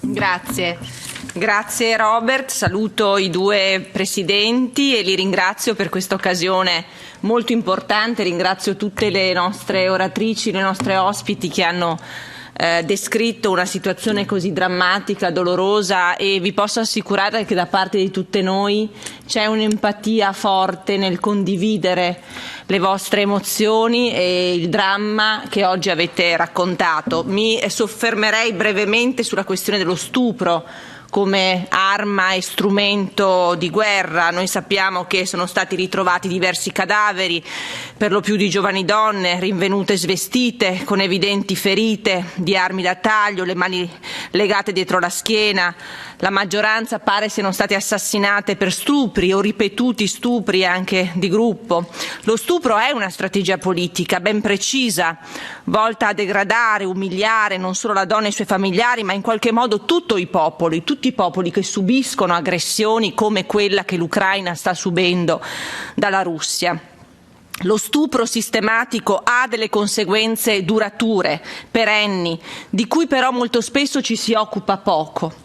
Grazie Robert, saluto i due presidenti e li ringrazio per questa occasione molto importante, ringrazio tutte le nostre oratrici, le nostre ospiti che hanno descritto una situazione così drammatica, dolorosa, e vi posso assicurare che da parte di tutte noi c'è un'empatia forte nel condividere le vostre emozioni e il dramma che oggi avete raccontato. Mi soffermerei brevemente sulla questione dello stupro come arma e strumento di guerra. Noi sappiamo che sono stati ritrovati diversi cadaveri, per lo più di giovani donne, rinvenute svestite, con evidenti ferite di armi da taglio, le mani legate dietro la schiena. La maggioranza pare siano state assassinate per stupri o ripetuti stupri anche di gruppo. Lo stupro è una strategia politica ben precisa, volta a degradare, umiliare non solo la donna e i suoi familiari, ma in qualche modo tutti i popoli che subiscono aggressioni come quella che l'Ucraina sta subendo dalla Russia. Lo stupro sistematico ha delle conseguenze durature, perenni, di cui però molto spesso ci si occupa poco.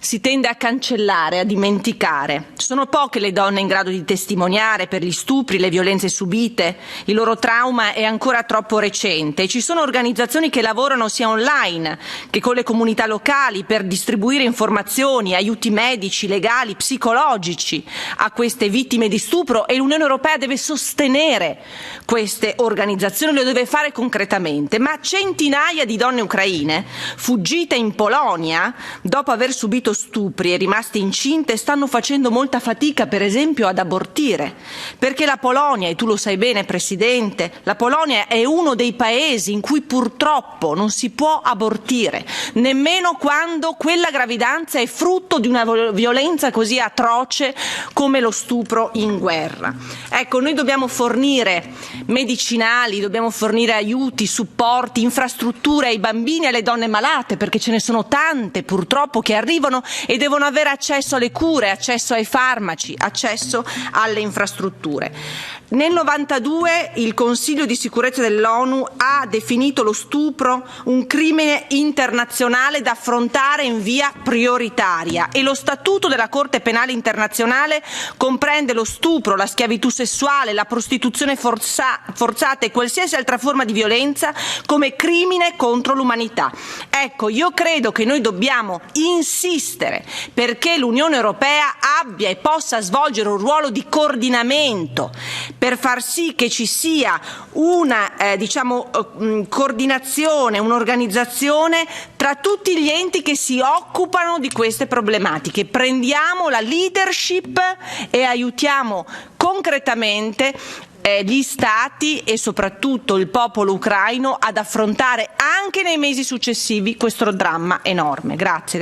Si tende a cancellare, a dimenticare. Sono poche le donne in grado di testimoniare per gli stupri, le violenze subite. Il loro trauma è ancora troppo recente. Ci sono organizzazioni che lavorano sia online che con le comunità locali per distribuire informazioni, aiuti medici, legali, psicologici a queste vittime di stupro, e l'Unione Europea deve sostenere queste organizzazioni, lo deve fare concretamente. Ma centinaia di donne ucraine fuggite in Polonia dopo aver subito stupri e rimaste incinte stanno facendo molta fatica, per esempio, ad abortire, perché la Polonia, e tu lo sai bene Presidente, la Polonia è uno dei paesi in cui purtroppo non si può abortire, nemmeno quando quella gravidanza è frutto di una violenza così atroce come lo stupro in guerra. Ecco, noi dobbiamo fornire medicinali, dobbiamo fornire aiuti, supporti, infrastrutture ai bambini e alle donne malate, perché ce ne sono tante purtroppo che arrivano e devono avere accesso alle cure, accesso ai farmaci, accesso alle infrastrutture. Nel 92 il Consiglio di sicurezza dell'ONU ha definito lo stupro un crimine internazionale da affrontare in via prioritaria, e lo Statuto della Corte Penale Internazionale comprende lo stupro, la schiavitù sessuale, la prostituzione forzata e qualsiasi altra forma di violenza come crimine contro l'umanità. Ecco, io credo che noi dobbiamo insistere perché l'Unione Europea abbia e possa svolgere un ruolo di coordinamento per far sì che ci sia una coordinazione, un'organizzazione tra tutti gli enti che si occupano di queste problematiche. Prendiamo la leadership e aiutiamo concretamente gli Stati e soprattutto il popolo ucraino ad affrontare anche nei mesi successivi questo dramma enorme. Grazie.